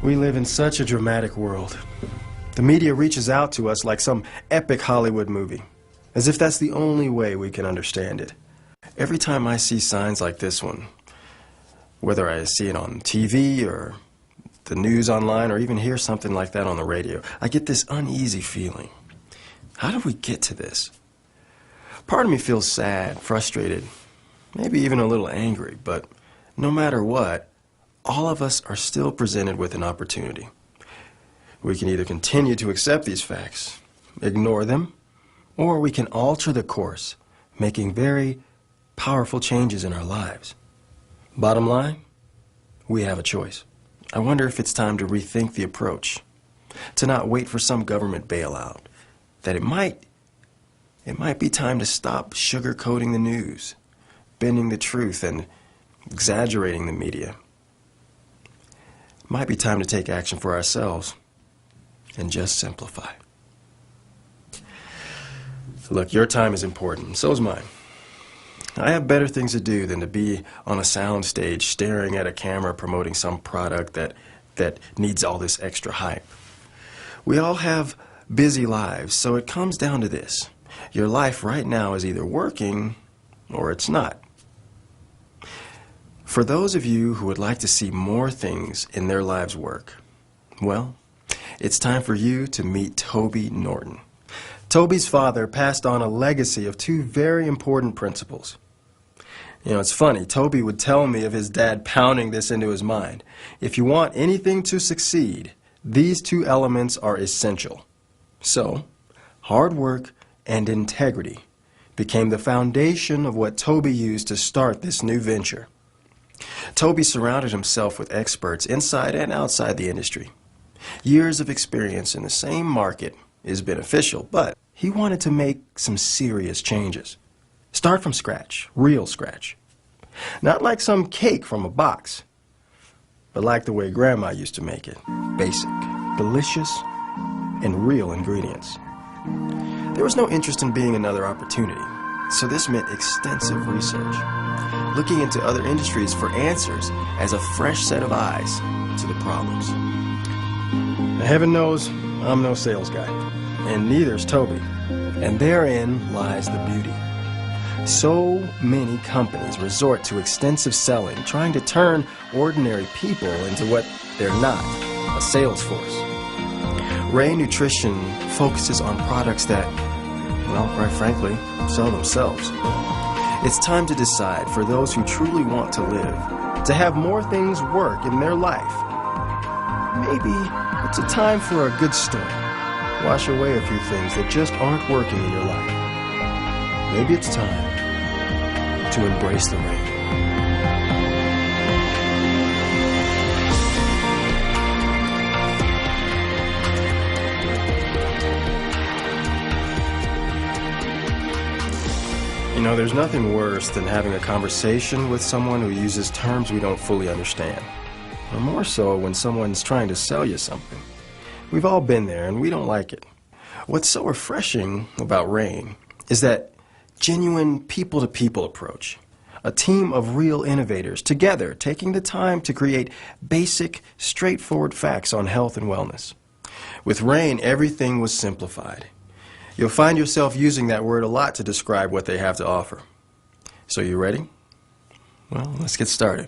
We live in such a dramatic world. The media reaches out to us like some epic Hollywood movie, as if that's the only way we can understand it. Every time I see signs like this one, whether I see it on TV or the news online or even hear something like that on the radio, I get this uneasy feeling. How did we get to this? Part of me feels sad, frustrated, maybe even a little angry, but no matter what, all of us are still presented with an opportunity. We can either continue to accept these facts, ignore them, or we can alter the course, making very powerful changes in our lives. Bottom line, we have a choice. I wonder if it's time to rethink the approach, to not wait for some government bailout, that it might be time to stop sugarcoating the news, bending the truth, and exaggerating the media. It might be time to take action for ourselves and just simplify. Look, your time is important, so is mine. I have better things to do than to be on a sound stage staring at a camera promoting some product that needs all this extra hype. We all have busy lives, so it comes down to this. Your life right now is either working or it's not. For those of you who would like to see more things in their lives work, well, it's time for you to meet Toby Norton. Toby's father passed on a legacy of two very important principles. You know, it's funny, Toby would tell me of his dad pounding this into his mind. If you want anything to succeed, these two elements are essential. So, hard work and integrity became the foundation of what Toby used to start this new venture. Toby surrounded himself with experts inside and outside the industry. Years of experience in the same market is beneficial, but he wanted to make some serious changes. Start from scratch, real scratch. Not like some cake from a box, but like the way Grandma used to make it. Basic, delicious, and real ingredients. There was no interest in being another opportunity, so this meant extensive research, looking into other industries for answers as a fresh set of eyes to the problems. Now, heaven knows I'm no sales guy, and neither's Toby, and therein lies the beauty. So many companies resort to extensive selling, trying to turn ordinary people into what they're not, a sales force. Ray Nutrition focuses on products that, well, quite frankly, sell themselves. It's time to decide for those who truly want to live, to have more things work in their life. Maybe it's a time for a good story. Wash away a few things that just aren't working in your life. Maybe it's time to embrace the rain. You know, there's nothing worse than having a conversation with someone who uses terms we don't fully understand. Or more so when someone's trying to sell you something. We've all been there and we don't like it. What's so refreshing about RAIN is that genuine people-to-people approach. A team of real innovators together taking the time to create basic, straightforward facts on health and wellness. With RAIN, everything was simplified. You'll find yourself using that word a lot to describe what they have to offer. So you ready? Well, let's get started.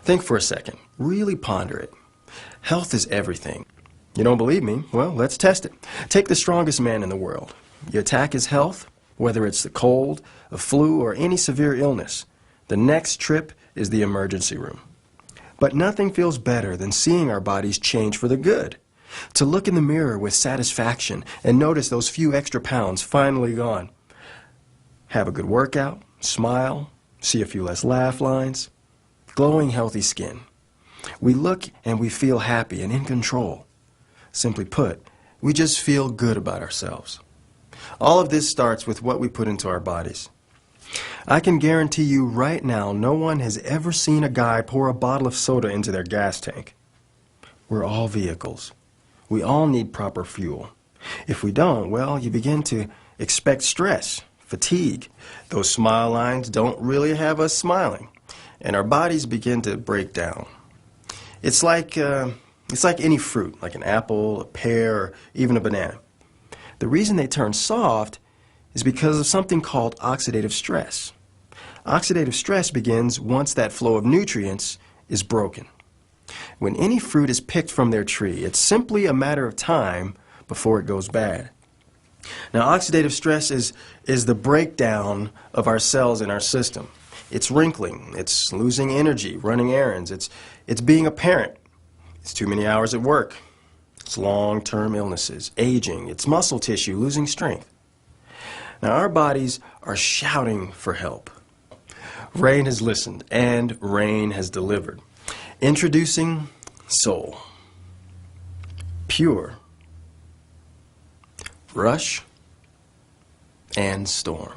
Think for a second. Really ponder it. Health is everything. You don't believe me? Well, let's test it. Take the strongest man in the world. You attack his health, whether it's the cold, the flu, or any severe illness. The next trip is the emergency room. But nothing feels better than seeing our bodies change for the good. To look in the mirror with satisfaction and notice those few extra pounds finally gone. Have a good workout, smile, see a few less laugh lines. Glowing, healthy skin. We look and we feel happy and in control. Simply put, we just feel good about ourselves. All of this starts with what we put into our bodies. I can guarantee you right now no one has ever seen a guy pour a bottle of soda into their gas tank. We're all vehicles. We all need proper fuel. If we don't, well, you begin to expect stress, fatigue. Those smile lines don't really have us smiling, and our bodies begin to break down. It's like any fruit, like an apple, a pear, or even a banana. The reason they turn soft is because of something called oxidative stress. Oxidative stress begins once that flow of nutrients is broken. When any fruit is picked from their tree, it's simply a matter of time before it goes bad. Now, oxidative stress is the breakdown of our cells in our system. It's wrinkling, it's losing energy, running errands, it's being a parent, it's too many hours at work, it's long-term illnesses, aging, it's muscle tissue, losing strength. Now, our bodies are shouting for help. Rain has listened, and rain has delivered. Introducing Soul. Pure. Rush. And Storm.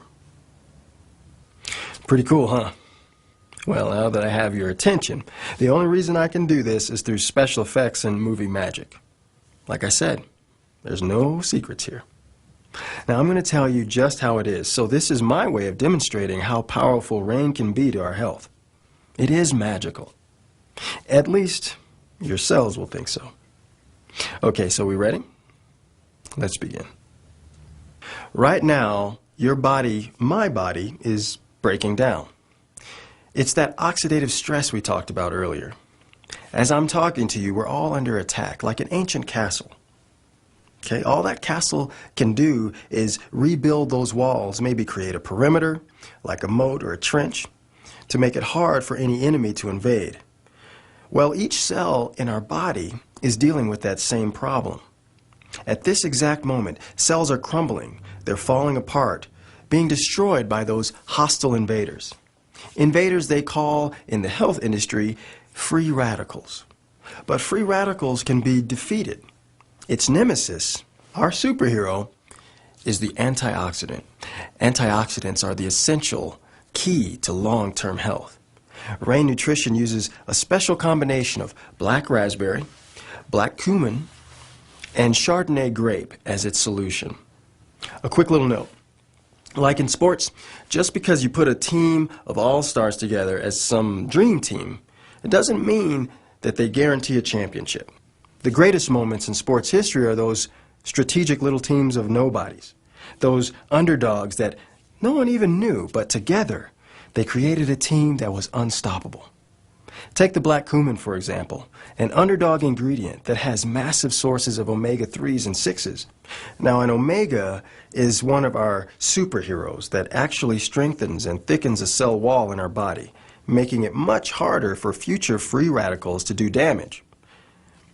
Pretty cool, huh? Well, now that I have your attention, the only reason I can do this is through special effects and movie magic. Like I said, there's no secrets here. Now, I'm going to tell you just how it is. So this is my way of demonstrating how powerful rain can be to our health. It is magical. At least, your cells will think so. Okay, so we ready? Let's begin. Right now, your body, my body, is breaking down. It's that oxidative stress we talked about earlier. As I'm talking to you, we're all under attack, like an ancient castle. Okay, all that castle can do is rebuild those walls, maybe create a perimeter, like a moat or a trench, to make it hard for any enemy to invade. Well, each cell in our body is dealing with that same problem. At this exact moment, cells are crumbling, they're falling apart, being destroyed by those hostile invaders. Invaders they call, in the health industry, free radicals. But free radicals can be defeated. Its nemesis, our superhero, is the antioxidant. Antioxidants are the essential key to long-term health. Rain Nutrition uses a special combination of black raspberry, black cumin, and Chardonnay grape as its solution. A quick little note. Like in sports, just because you put a team of all-stars together as some dream team, it doesn't mean that they guarantee a championship. The greatest moments in sports history are those strategic little teams of nobodies, those underdogs that no one even knew, but together they created a team that was unstoppable. Take the black cumin, for example, an underdog ingredient that has massive sources of omega-3s and 6s. Now, an omega is one of our superheroes that actually strengthens and thickens a cell wall in our body, making it much harder for future free radicals to do damage.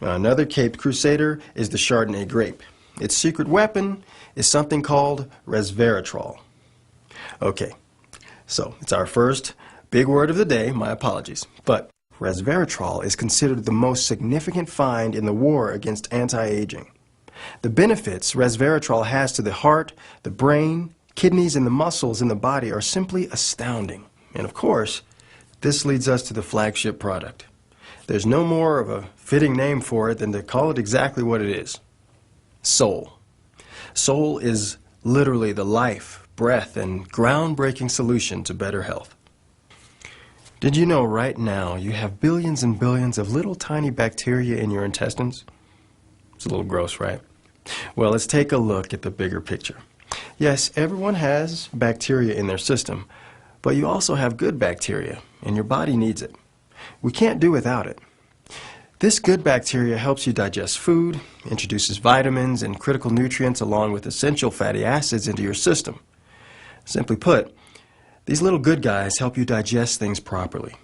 Another Caped Crusader is the Chardonnay grape. Its secret weapon is something called resveratrol. Okay, so it's our first big word of the day, my apologies. But resveratrol is considered the most significant find in the war against anti-aging. The benefits resveratrol has to the heart, the brain, kidneys, and the muscles in the body are simply astounding. And of course, this leads us to the flagship product. There's no more of a fitting name for it than to call it exactly what it is. Soul. Soul is literally the life, breath, and groundbreaking solution to better health. Did you know right now you have billions and billions of little tiny bacteria in your intestines? It's a little gross, right? Well, let's take a look at the bigger picture. Yes, everyone has bacteria in their system, but you also have good bacteria, and your body needs it. We can't do without it. This good bacteria helps you digest food, introduces vitamins and critical nutrients along with essential fatty acids into your system. Simply put, these little good guys help you digest things properly,